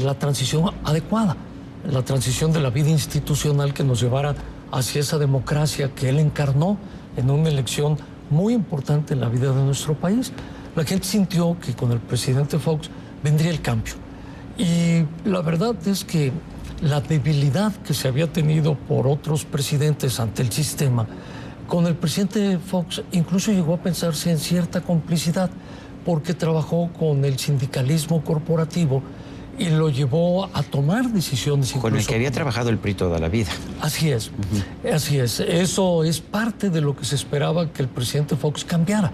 la transición adecuada, la transición de la vida institucional que nos llevara hacia esa democracia que él encarnó en una elección muy importante en la vida de nuestro país. La gente sintió que con el presidente Fox vendría el cambio. Y la verdad es que la debilidad que se había tenido por otros presidentes ante el sistema, con el presidente Fox incluso llegó a pensarse en cierta complicidad, porque trabajó con el sindicalismo corporativo y lo llevó a tomar decisiones. Con el que había trabajado el PRI toda la vida. Así es, así es. Eso es parte de lo que se esperaba que el presidente Fox cambiara,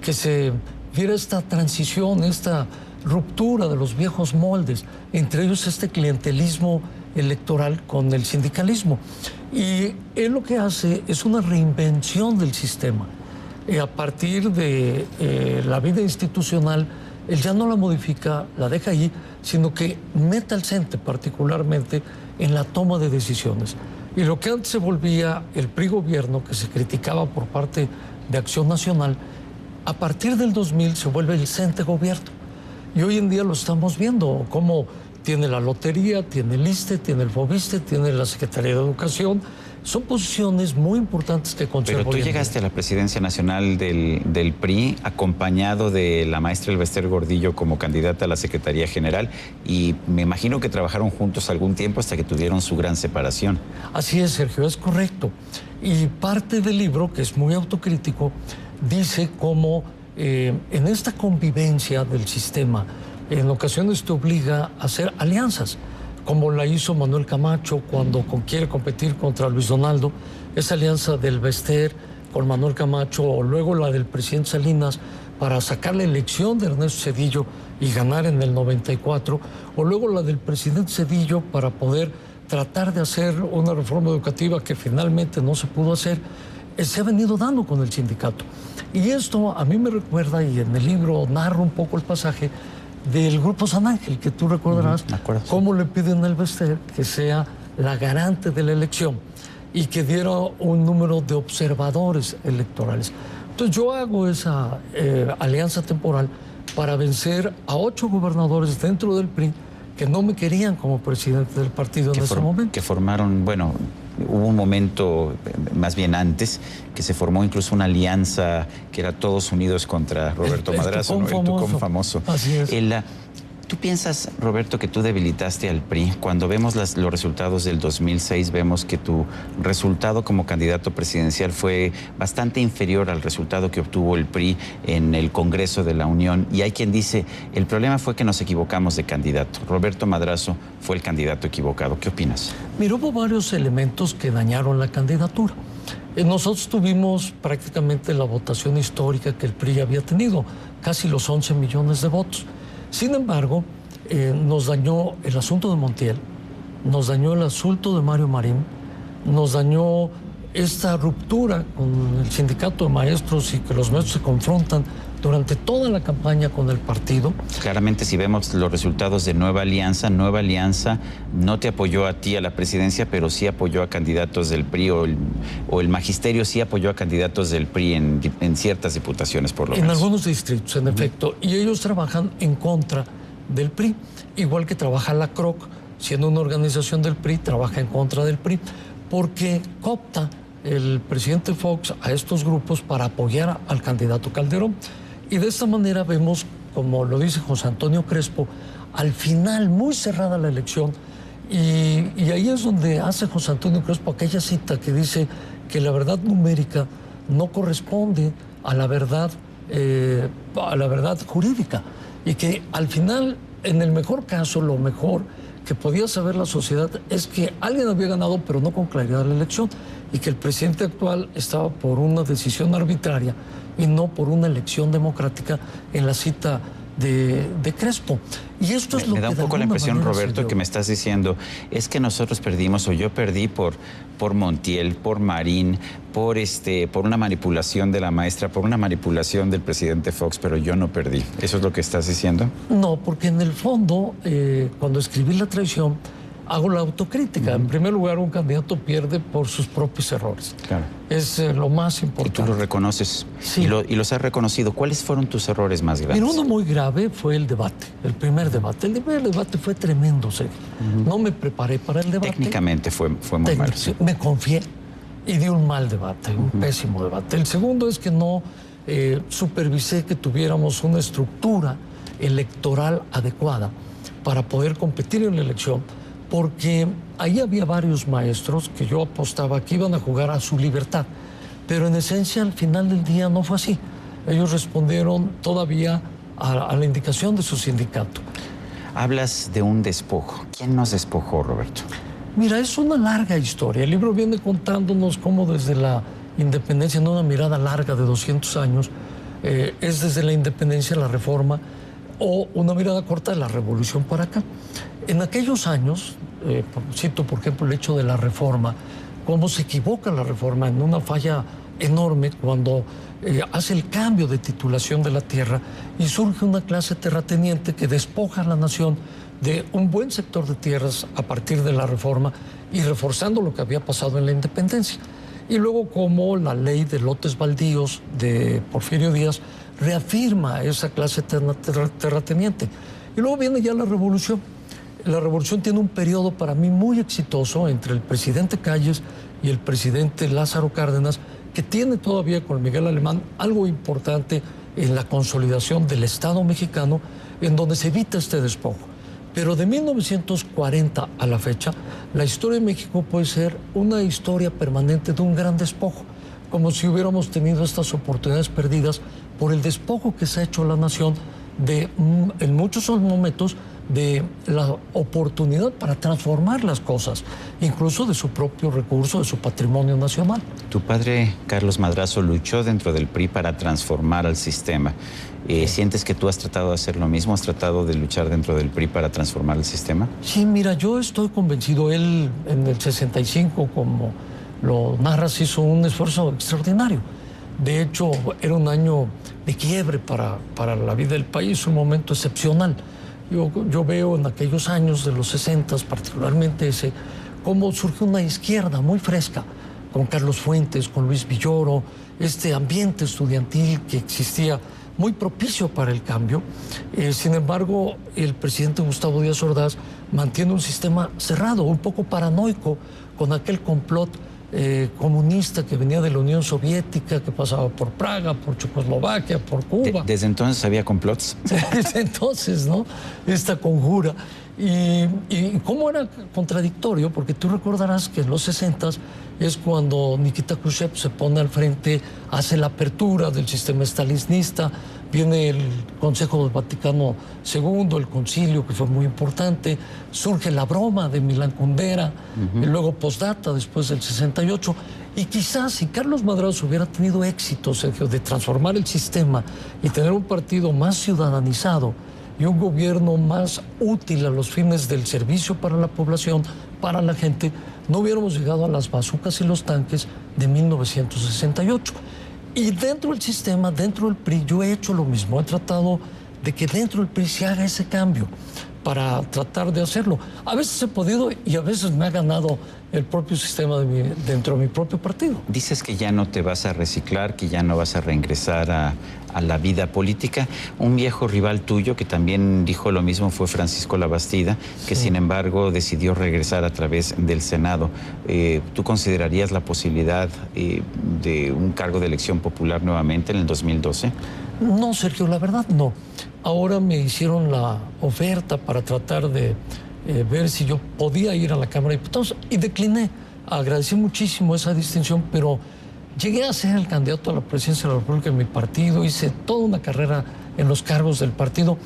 que se viera esta transición, esta ruptura de los viejos moldes, entre ellos este clientelismo electoral con el sindicalismo. Y él lo que hace es una reinvención del sistema. A partir de la vida institucional, él ya no la modifica, la deja ahí, sino que mete al CENTE particularmente en la toma de decisiones. Y lo que antes se volvía el PRI gobierno, que se criticaba por parte de Acción Nacional, a partir del 2000 se vuelve el CENTE gobierno. Y hoy en día lo estamos viendo, cómo tiene la lotería, tiene el ISSSTE, tiene el FOBISSSTE, tiene la Secretaría de Educación. Son posiciones muy importantes que conserva. Pero tú llegaste a la presidencia nacional del PRI acompañado de la maestra Elbester Gordillo como candidata a la Secretaría General y me imagino que trabajaron juntos algún tiempo hasta que tuvieron su gran separación. Así es, Sergio, es correcto. Y parte del libro, que es muy autocrítico, dice cómo en esta convivencia del sistema, en ocasiones te obliga a hacer alianzas, como la hizo Manuel Camacho cuando quiere competir contra Luis Donaldo, esa alianza del Elbester con Manuel Camacho, o luego la del presidente Salinas para sacar la elección de Ernesto Zedillo y ganar en el 94, o luego la del presidente Zedillo para poder tratar de hacer una reforma educativa que finalmente no se pudo hacer. Se ha venido dando con el sindicato. Y esto a mí me recuerda, y en el libro narro un poco el pasaje, del Grupo San Ángel, que tú recordarás, cómo le piden al Elbester que sea la garante de la elección y que diera un número de observadores electorales. Entonces yo hago esa alianza temporal para vencer a 8 gobernadores dentro del PRI que no me querían como presidente del partido en ese momento. Que formaron, bueno, hubo un momento, más bien antes, que se formó incluso una alianza que era todos unidos contra Roberto Madrazo, ¿no? El Tucón famoso. Así es. ¿Tú piensas, Roberto, que tú debilitaste al PRI? Cuando vemos los resultados del 2006, vemos que tu resultado como candidato presidencial fue bastante inferior al resultado que obtuvo el PRI en el Congreso de la Unión. Y hay quien dice, el problema fue que nos equivocamos de candidato. Roberto Madrazo fue el candidato equivocado. ¿Qué opinas? Mira, hubo varios elementos que dañaron la candidatura. Nosotros tuvimos prácticamente la votación histórica que el PRI había tenido, casi los 11 millones de votos. Sin embargo, nos dañó el asunto de Montiel, nos dañó el asunto de Mario Marín, nos dañó esta ruptura con el sindicato de maestros y que los maestros se confrontan durante toda la campaña con el partido. Claramente, si vemos los resultados de Nueva Alianza no te apoyó a ti a la presidencia, pero sí apoyó a candidatos del PRI, o el magisterio sí apoyó a candidatos del PRI en ciertas diputaciones, por lo menos. En algunos distritos, en efecto, y ellos trabajan en contra del PRI, igual que trabaja la CROC, siendo una organización del PRI, trabaja en contra del PRI, porque coopta el presidente Fox a estos grupos para apoyar al candidato Calderón. Y de esta manera vemos, como lo dice José Antonio Crespo, al final, muy cerrada la elección, y ahí es donde hace José Antonio Crespo aquella cita que dice que la verdad numérica no corresponde a la verdad jurídica, y que al final, en el mejor caso, lo mejor que podía saber la sociedad es que alguien había ganado, pero no con claridad la elección, y que el presidente actual estaba por una decisión arbitraria y no por una elección democrática en la cita de Crespo. Y esto es lo que me da un poco la impresión, Roberto, que me estás diciendo, es que nosotros perdimos, o yo perdí por Montiel, por Marín, por una manipulación de la maestra, por una manipulación del presidente Fox, pero yo no perdí. ¿Eso es lo que estás diciendo? No, porque en el fondo, cuando escribí La traición, hago la autocrítica. En primer lugar, un candidato pierde por sus propios errores. Claro. Es lo más importante. Y tú lo reconoces. Sí. Y los has reconocido. ¿Cuáles fueron tus errores más grandes? Mira, uno muy grave fue el debate, el primer debate. El primer debate fue tremendo, Sergio. No me preparé para el debate. Técnicamente fue muy malo. Sí. Me confié y di un mal debate, un pésimo debate. El segundo es que no supervisé que tuviéramos una estructura electoral adecuada para poder competir en la elección, porque ahí había varios maestros que yo apostaba que iban a jugar a su libertad, pero en esencia al final del día no fue así. Ellos respondieron todavía a la indicación de su sindicato. Hablas de un despojo. ¿Quién nos despojó, Roberto? Mira, es una larga historia. El libro viene contándonos cómo desde la independencia, en una mirada larga de 200 años, es desde la independencia la reforma, o una mirada corta de la revolución para acá. En aquellos años, cito por ejemplo el hecho de la reforma, cómo se equivoca la reforma en una falla enorme cuando hace el cambio de titulación de la tierra y surge una clase terrateniente que despoja a la nación de un buen sector de tierras a partir de la reforma y reforzando lo que había pasado en la independencia. Y luego como la ley de lotes baldíos de Porfirio Díaz reafirma esa clase terrateniente. Y luego viene ya la revolución. La revolución tiene un periodo para mí muy exitoso entre el presidente Calles y el presidente Lázaro Cárdenas, que tiene todavía con Miguel Alemán algo importante en la consolidación del Estado mexicano, en donde se evita este despojo. Pero de 1940 a la fecha, la historia de México puede ser una historia permanente de un gran despojo, como si hubiéramos tenido estas oportunidades perdidas por el despojo que se ha hecho a la nación de, en muchos momentos, de la oportunidad para transformar las cosas, incluso de su propio recurso, de su patrimonio nacional. Tu padre, Carlos Madrazo, luchó dentro del PRI para transformar al sistema. ¿Sientes que tú has tratado de hacer lo mismo? ¿Has tratado de luchar dentro del PRI para transformar el sistema? Sí, mira, yo estoy convencido. Él en el 65, como lo narras, hizo un esfuerzo extraordinario. De hecho, era un año de quiebre para la vida del país, un momento excepcional. Yo veo en aquellos años de los 60, particularmente ese, cómo surgió una izquierda muy fresca, con Carlos Fuentes, con Luis Villoro, este ambiente estudiantil que existía muy propicio para el cambio. Sin embargo, el presidente Gustavo Díaz Ordaz mantiene un sistema cerrado, un poco paranoico, con aquel complot comunista que venía de la Unión Soviética, que pasaba por Praga, por Checoslovaquia, por Cuba. ¿Desde entonces había complots? Desde entonces, ¿no? Esta conjura. Y cómo era contradictorio, porque tú recordarás que en los 60s es cuando Nikita Khrushchev se pone al frente, hace la apertura del sistema stalinista, viene el Consejo del Vaticano II, el concilio, que fue muy importante, surge la broma de Milán Kundera, y luego postdata después del 68, y quizás si Carlos Madrazo hubiera tenido éxito, Sergio, de transformar el sistema y tener un partido más ciudadanizado y un gobierno más útil a los fines del servicio para la población, para la gente, no hubiéramos llegado a las bazucas y los tanques de 1968. Y dentro del sistema, dentro del PRI, yo he hecho lo mismo. He tratado de que dentro del PRI se haga ese cambio para tratar de hacerlo. A veces he podido y a veces me ha ganado el propio sistema dentro de mi propio partido. Dices que ya no te vas a reciclar, que ya no vas a reingresar a la vida política. Un viejo rival tuyo que también dijo lo mismo fue Francisco Labastida, que sin embargo decidió regresar a través del Senado. ¿Tú considerarías la posibilidad de un cargo de elección popular nuevamente en el 2012? No, Sergio, la verdad no. Ahora me hicieron la oferta para tratar de ver si yo podía ir a la Cámara de Diputados y decliné. Agradecí muchísimo esa distinción, pero llegué a ser el candidato a la presidencia de la República en mi partido, hice toda una carrera en los cargos del partido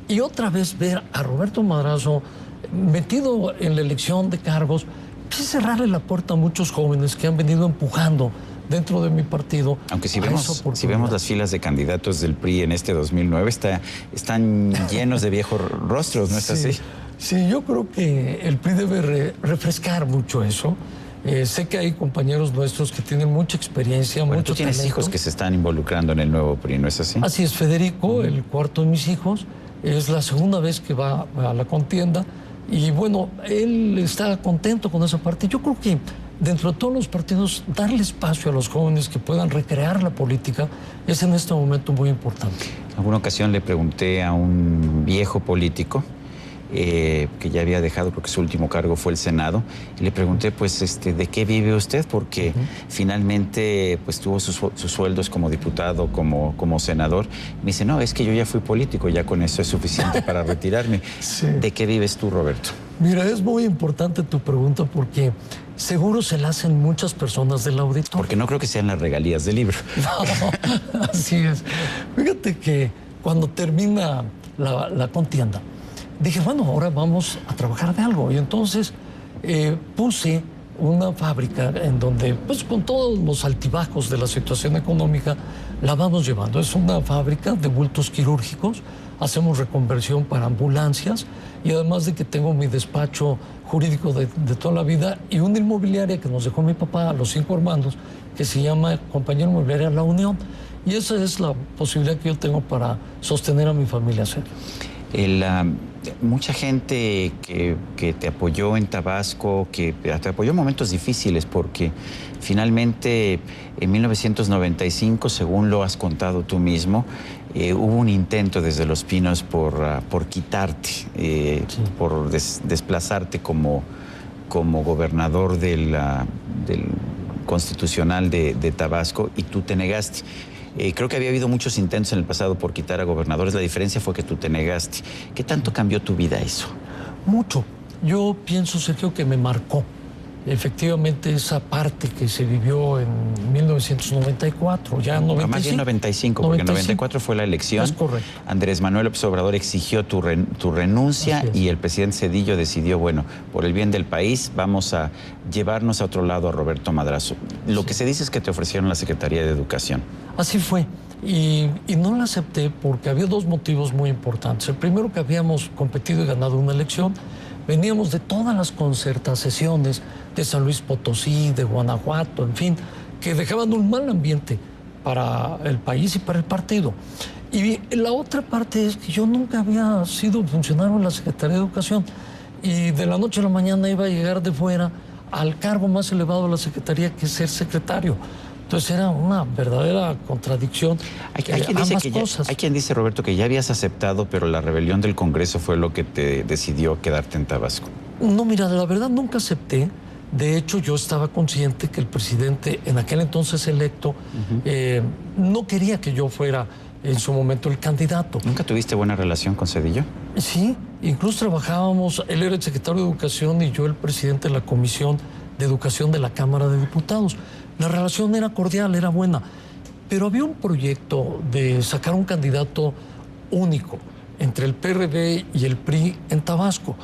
y otra vez ver a Roberto Madrazo metido en la elección de cargos, quise cerrarle la puerta a muchos jóvenes que han venido empujando dentro de mi partido. Aunque si vemos las filas de candidatos del PRI en este 2009, están llenos de viejos rostros, ¿no es así? Sí, yo creo que el PRI debe refrescar mucho eso. Sé que hay compañeros nuestros que tienen mucha experiencia, bueno, mucho tú tienes talento. hijos que se están involucrando en el nuevo PRI, ¿no es así? Así es, Federico, el cuarto de mis hijos, es la segunda vez que va a la contienda. Y bueno, él está contento con esa parte. Yo creo que dentro de todos los partidos, darle espacio a los jóvenes que puedan recrear la política es en este momento muy importante. En alguna ocasión le pregunté a un viejo político que ya había dejado, porque su último cargo fue el Senado, y le pregunté, pues, ¿de qué vive usted? Porque finalmente, pues, tuvo sus sueldos como diputado, como senador. Me dice, no, es que yo ya fui político, ya con eso es suficiente para retirarme. Sí. ¿De qué vives tú, Roberto? Mira, es muy importante tu pregunta porque seguro se la hacen muchas personas del auditorio. Porque no creo que sean las regalías del libro. No, así es. Fíjate que cuando termina la contienda, dije, bueno, ahora vamos a trabajar de algo. Y entonces puse una fábrica en donde, pues con todos los altibajos de la situación económica, la vamos llevando. Es una fábrica de bultos quirúrgicos, hacemos reconversión para ambulancias y además de que tengo mi despacho jurídico de toda la vida y una inmobiliaria que nos dejó mi papá a los 5 hermanos, que se llama Compañía Inmobiliaria La Unión. Y esa es la posibilidad que yo tengo para sostener a mi familia, Sergio. Mucha gente que te apoyó en Tabasco, que te apoyó en momentos difíciles, porque finalmente en 1995, según lo has contado tú mismo, hubo un intento desde Los Pinos por quitarte, sí, por desplazarte como gobernador del constitucional de Tabasco, y tú te negaste. Creo que había habido muchos intentos en el pasado por quitar a gobernadores. La diferencia fue que tú te negaste. ¿Qué tanto cambió tu vida eso? Mucho. Yo pienso, Sergio, que me marcó. Efectivamente, esa parte que se vivió en 1994, ya 95. Más bien 95, porque en 94 fue la elección. Es correcto. Andrés Manuel López Obrador exigió tu renuncia y el presidente Zedillo decidió, bueno, por el bien del país, vamos a llevarnos a otro lado a Roberto Madrazo. Lo que se dice es que te ofrecieron la Secretaría de Educación. Así fue. Y no la acepté porque había dos motivos muy importantes. El primero, que habíamos competido y ganado una elección. Veníamos de todas las concertaciones de San Luis Potosí, de Guanajuato, en fin, que dejaban un mal ambiente para el país y para el partido. Y la otra parte es que yo nunca había sido funcionario en la Secretaría de Educación y de la noche a la mañana iba a llegar de fuera al cargo más elevado de la Secretaría, que es ser secretario. Entonces era una verdadera contradicción. Hay quien dice, Roberto, que ya habías aceptado, pero la rebelión del Congreso fue lo que te decidió quedarte en Tabasco. No, mira, la verdad nunca acepté. De hecho, yo estaba consciente que el presidente, en aquel entonces electo, no quería que yo fuera en su momento el candidato. ¿Nunca tuviste buena relación con Zedillo? Sí, incluso trabajábamos, él era el secretario de Educación y yo el presidente de la Comisión de Educación de la Cámara de Diputados. La relación era cordial, era buena, pero había un proyecto de sacar un candidato único entre el PRD y el PRI en Tabasco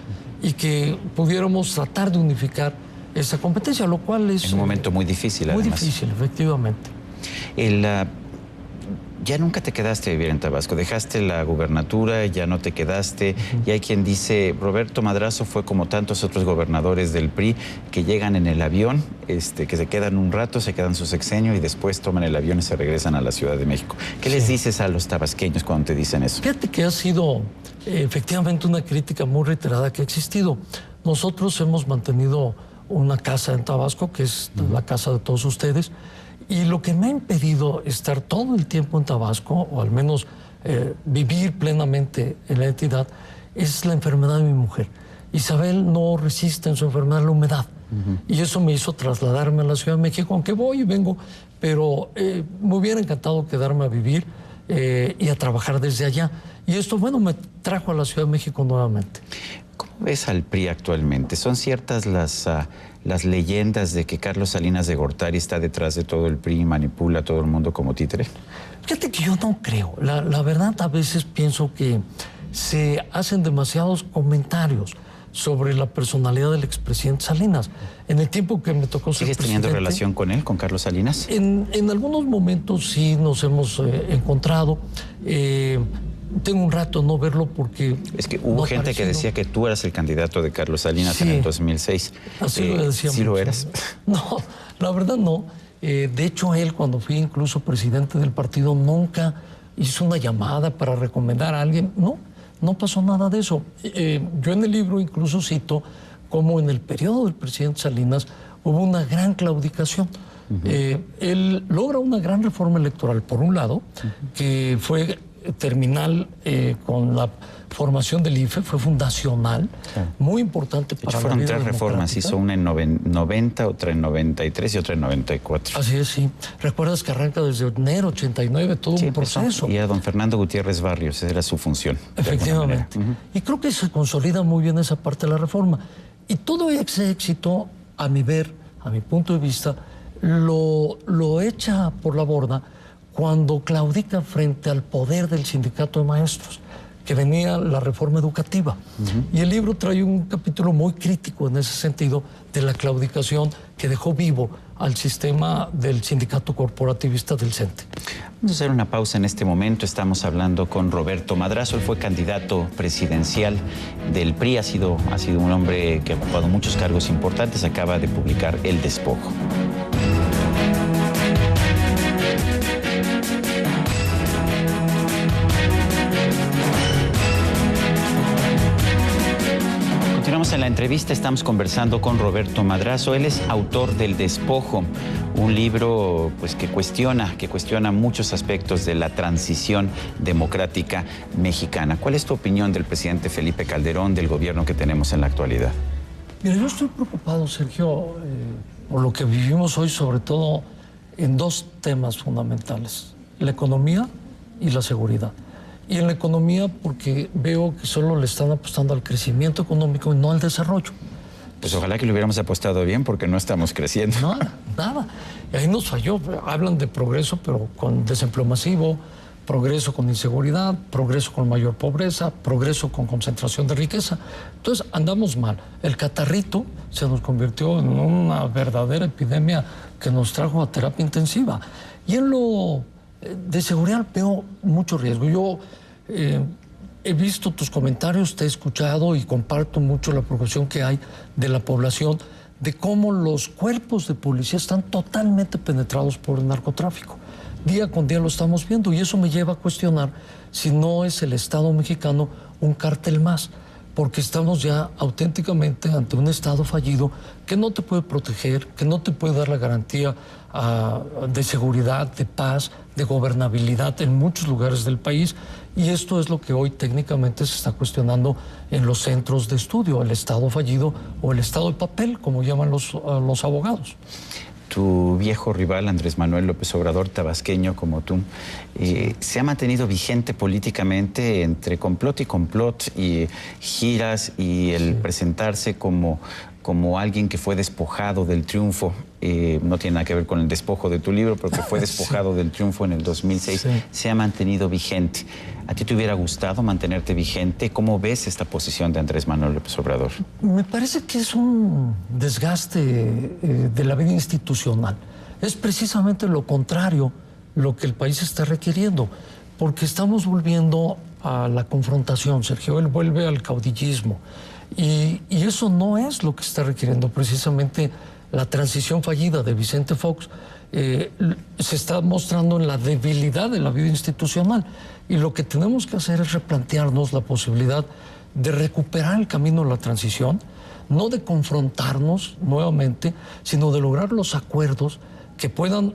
y que pudiéramos tratar de unificar esa competencia, lo cual es... En un momento muy difícil, muy además. Muy difícil, efectivamente. Ya nunca te quedaste a vivir en Tabasco, dejaste la gubernatura, ya no te quedaste, y hay quien dice, Roberto Madrazo fue como tantos otros gobernadores del PRI que llegan en el avión, que se quedan un rato, se quedan su sexenio y después toman el avión y se regresan a la Ciudad de México. ¿Qué les dices a los tabasqueños cuando te dicen eso? Fíjate que ha sido efectivamente una crítica muy reiterada que ha existido. Nosotros hemos mantenido una casa en Tabasco, que es la casa de todos ustedes, y lo que me ha impedido estar todo el tiempo en Tabasco, o al menos vivir plenamente en la entidad, es la enfermedad de mi mujer. Isabel no resiste en su enfermedad la humedad. Y eso me hizo trasladarme a la Ciudad de México, aunque voy y vengo, pero me hubiera encantado quedarme a vivir y a trabajar desde allá. Y esto, bueno, me trajo a la Ciudad de México nuevamente. ¿Cómo ves al PRI actualmente? ¿Son ciertas las leyendas de que Carlos Salinas de Gortari está detrás de todo el PRI y manipula a todo el mundo como títere? Fíjate que yo no creo. La verdad, a veces pienso que se hacen demasiados comentarios sobre la personalidad del expresidente Salinas. En el tiempo que me tocó ser presidente... ¿Sigues teniendo relación con él, con Carlos Salinas? En algunos momentos sí nos hemos encontrado. Tengo un rato no verlo porque... Es que hubo gente que decía que tú eras el candidato de Carlos Salinas en el 2006. Así lo decíamos. ¿Sí lo eras? No, la verdad no. De hecho, él, cuando fui incluso presidente del partido, nunca hizo una llamada para recomendar a alguien. No, No pasó nada de eso. Yo en el libro incluso cito cómo en el periodo del presidente Salinas hubo una gran claudicación. Él logra una gran reforma electoral, por un lado, que fue terminal con la formación del IFE, fue fundacional, muy importante para la vida fueron 3 reformas, democrática. hizo una en 90, otra en 93 y otra en 94. Así es, sí. Recuerdas que arranca desde enero 89, todo un proceso. Y a don Fernando Gutiérrez Barrios, esa era su función. Efectivamente. Y creo que se consolida muy bien esa parte de la reforma. Y todo ese éxito, a mi ver, a mi punto de vista, lo echa por la borda cuando claudica frente al poder del sindicato de maestros, que venía la reforma educativa. Y el libro trae un capítulo muy crítico en ese sentido de la claudicación que dejó vivo al sistema del sindicato corporativista del CENTE. Vamos a hacer una pausa en este momento. Estamos hablando con Roberto Madrazo. Él fue candidato presidencial del PRI. Ha sido un hombre que ha ocupado muchos cargos importantes. Acaba de publicar El Despojo. Continuamos en la entrevista, estamos conversando con Roberto Madrazo. Él es autor del Despojo, un libro pues, que cuestiona muchos aspectos de la transición democrática mexicana. ¿Cuál es tu opinión del presidente Felipe Calderón, del gobierno que tenemos en la actualidad? Mira, yo estoy preocupado, Sergio, por lo que vivimos hoy, sobre todo en 2 temas fundamentales: la economía y la seguridad. Y en la economía porque veo que solo le están apostando al crecimiento económico y no al desarrollo. Pues ojalá que lo hubiéramos apostado bien porque no estamos creciendo. Nada. Y ahí nos falló. Hablan de progreso, pero con desempleo masivo, progreso con inseguridad, progreso con mayor pobreza, progreso con concentración de riqueza. Entonces andamos mal. El catarrito se nos convirtió en una verdadera epidemia que nos trajo a terapia intensiva. Y en lo de seguridad veo mucho riesgo. Yo he visto tus comentarios, te he escuchado y comparto mucho la preocupación que hay de la población de cómo los cuerpos de policía están totalmente penetrados por el narcotráfico. Día con día lo estamos viendo y eso me lleva a cuestionar si no es el Estado mexicano un cártel más, porque estamos ya auténticamente ante un Estado fallido que no te puede proteger, que no te puede dar la garantía de seguridad, de paz, de gobernabilidad en muchos lugares del país. Y esto es lo que hoy técnicamente se está cuestionando en los centros de estudio, el Estado fallido o el Estado de papel, como llaman los abogados. Tu viejo rival, Andrés Manuel López Obrador, tabasqueño como tú, se ha mantenido vigente políticamente entre complot y giras y el presentarse como alguien que fue despojado del triunfo. No tiene nada que ver con el despojo de tu libro, pero que fue despojado del triunfo en el 2006. Sí. Se ha mantenido vigente. ¿A ti te hubiera gustado mantenerte vigente? ¿Cómo ves esta posición de Andrés Manuel López Obrador? Me parece que es un desgaste de la vida institucional. Es precisamente lo contrario lo que el país está requiriendo, porque estamos volviendo a la confrontación, Sergio. Él vuelve al caudillismo. Y eso no es lo que está requiriendo precisamente la transición fallida de Vicente Fox. Se está mostrando en la debilidad de la vida institucional. Y lo que tenemos que hacer es replantearnos la posibilidad de recuperar el camino de la transición, no de confrontarnos nuevamente, sino de lograr los acuerdos que puedan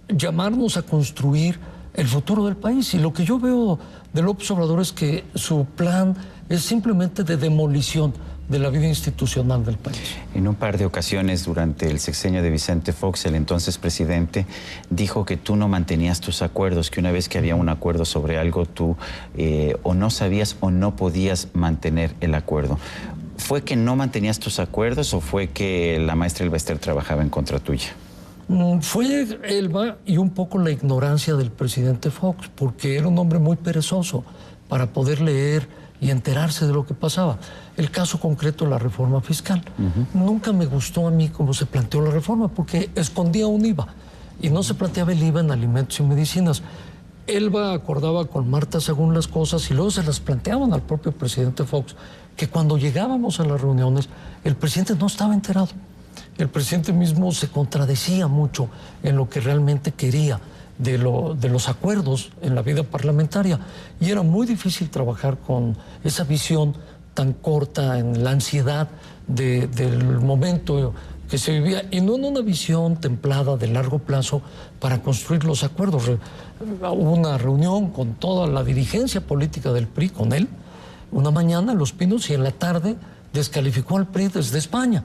llamarnos a construir el futuro del país. Y lo que yo veo de López Obrador es que su plan es simplemente de demolición de la vida institucional del país. En un par de ocasiones durante el sexenio de Vicente Fox, el entonces presidente, dijo que tú no mantenías tus acuerdos, que una vez que había un acuerdo sobre algo, tú o no sabías o no podías mantener el acuerdo. ¿Fue que no mantenías tus acuerdos o fue que la maestra Elba Ester trabajaba en contra tuya? Fue Elba y un poco la ignorancia del presidente Fox, porque era un hombre muy perezoso para poder leer y enterarse de lo que pasaba. El caso concreto de la reforma fiscal. Nunca me gustó a mí cómo se planteó la reforma, porque escondía un IVA y no se planteaba el IVA en alimentos y medicinas. Elba acordaba con Marta según las cosas y luego se las planteaban al propio presidente Fox, que cuando llegábamos a las reuniones el presidente no estaba enterado. El presidente mismo se contradecía mucho en lo que realmente quería de los acuerdos en la vida parlamentaria. Y era muy difícil trabajar con esa visión tan corta, en la ansiedad del momento que se vivía, y no en una visión templada de largo plazo para construir los acuerdos. Hubo una reunión con toda la dirigencia política del PRI, con él, una mañana en Los Pinos, y en la tarde descalificó al PRI desde España.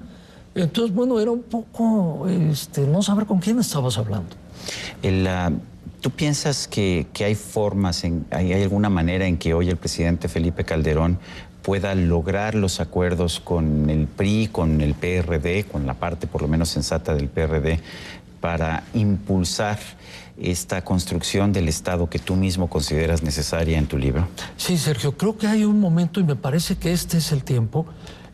Entonces, bueno, era un poco no saber con quién estabas hablando. ¿Tú piensas que hay formas, hay alguna manera en que hoy el presidente Felipe Calderón pueda lograr los acuerdos con el PRI, con el PRD, con la parte por lo menos sensata del PRD, para impulsar esta construcción del Estado que tú mismo consideras necesaria en tu libro? Sí, Sergio, creo que hay un momento, y me parece que este es el tiempo,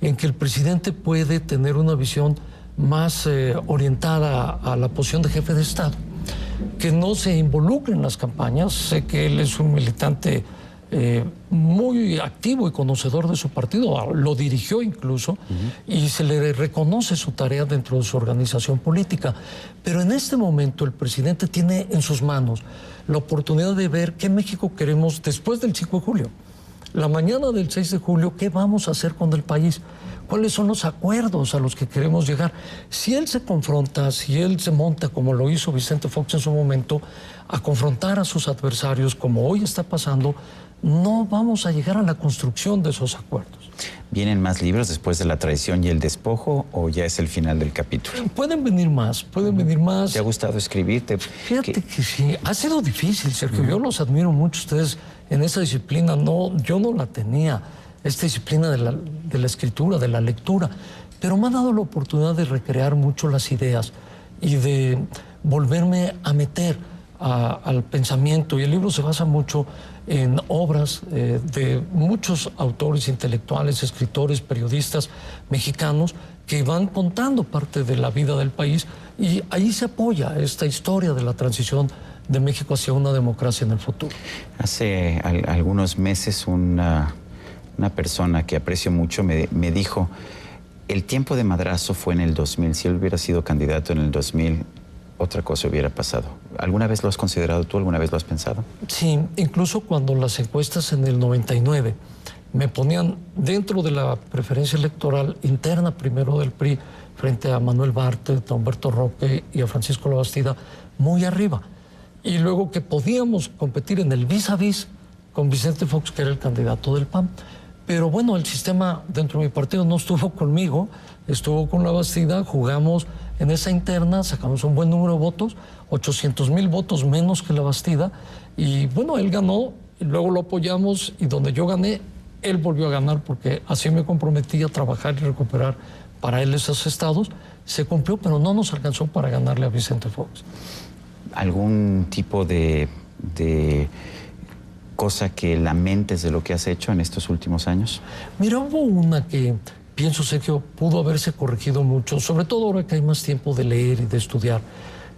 en que el presidente puede tener una visión más orientada a la posición de jefe de Estado, que no se involucre en las campañas. Sé que él es un militante muy activo y conocedor de su partido, lo dirigió incluso, y se le reconoce su tarea dentro de su organización política. Pero en este momento el presidente tiene en sus manos la oportunidad de ver qué México queremos después del 5 de julio. La mañana del 6 de julio, ¿qué vamos a hacer con el país? ¿Cuáles son los acuerdos a los que queremos llegar? Si él se confronta, si él se monta, como lo hizo Vicente Fox en su momento, a confrontar a sus adversarios, como hoy está pasando, no vamos a llegar a la construcción de esos acuerdos. ¿Vienen más libros después de La traición y el despojo, o ya es el final del capítulo? Pueden venir más, pueden venir más. ¿Te ha gustado escribirte? Fíjate que sí, ha sido difícil, Sergio. Yo los admiro mucho, ustedes en esa disciplina. Yo no la tenía, esta disciplina de la escritura, de la lectura, pero me ha dado la oportunidad de recrear mucho las ideas y de volverme a meter al pensamiento. Y el libro se basa mucho en obras de muchos autores intelectuales, escritores, periodistas mexicanos que van contando parte de la vida del país, y ahí se apoya esta historia de la transición de México hacia una democracia en el futuro. Hace algunos meses una persona que aprecio mucho me dijo: el tiempo de Madrazo fue en el 2000, si él hubiera sido candidato en el 2000, otra cosa hubiera pasado. ¿Alguna vez lo has considerado tú? ¿Alguna vez lo has pensado? Sí, incluso cuando las encuestas en el 99 me ponían dentro de la preferencia electoral interna primero del PRI frente a Manuel Bartlett, a Humberto Roque y a Francisco Labastida muy arriba. Y luego que podíamos competir en el vis a vis con Vicente Fox, que era el candidato del PAN. Pero bueno, el sistema dentro de mi partido no estuvo conmigo, estuvo con Labastida, jugamos en esa interna, sacamos un buen número de votos, 800,000 votos menos que Labastida, y bueno, él ganó, y luego lo apoyamos, y donde yo gané, él volvió a ganar, porque así me comprometí a trabajar y recuperar para él esos estados. Se cumplió, pero no nos alcanzó para ganarle a Vicente Fox. ¿Algún tipo de cosa que lamentes de lo que has hecho en estos últimos años? Mira, hubo una que pienso, Sergio, pudo haberse corregido mucho, sobre todo ahora que hay más tiempo de leer y de estudiar,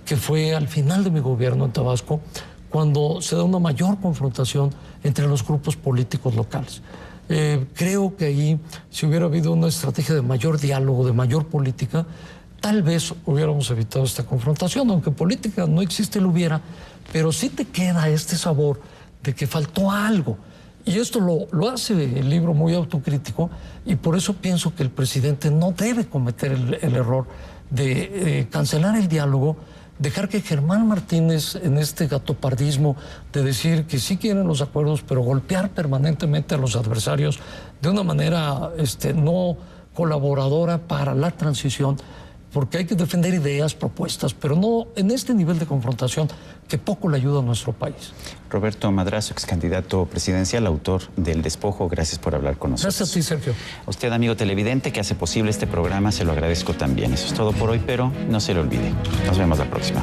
que fue al final de mi gobierno en Tabasco, cuando se da una mayor confrontación entre los grupos políticos locales. Creo que ahí, si hubiera habido una estrategia de mayor diálogo, de mayor política, tal vez hubiéramos evitado esta confrontación, aunque política no existe, lo hubiera, pero sí te queda este sabor de que faltó algo. Y esto lo hace el libro muy autocrítico, y por eso pienso que el presidente no debe cometer el error de cancelar el diálogo, dejar que Germán Martínez, en este gatopardismo de decir que sí quieren los acuerdos, pero golpear permanentemente a los adversarios de una manera no colaboradora para la transición, porque hay que defender ideas, propuestas, pero no en este nivel de confrontación que poco le ayuda a nuestro país. Roberto Madrazo, ex candidato presidencial, autor del Despojo, gracias por hablar con nosotros. Gracias a ti, Sergio. A usted, amigo televidente, que hace posible este programa, se lo agradezco también. Eso es todo por hoy, pero no se le olvide. Nos vemos la próxima.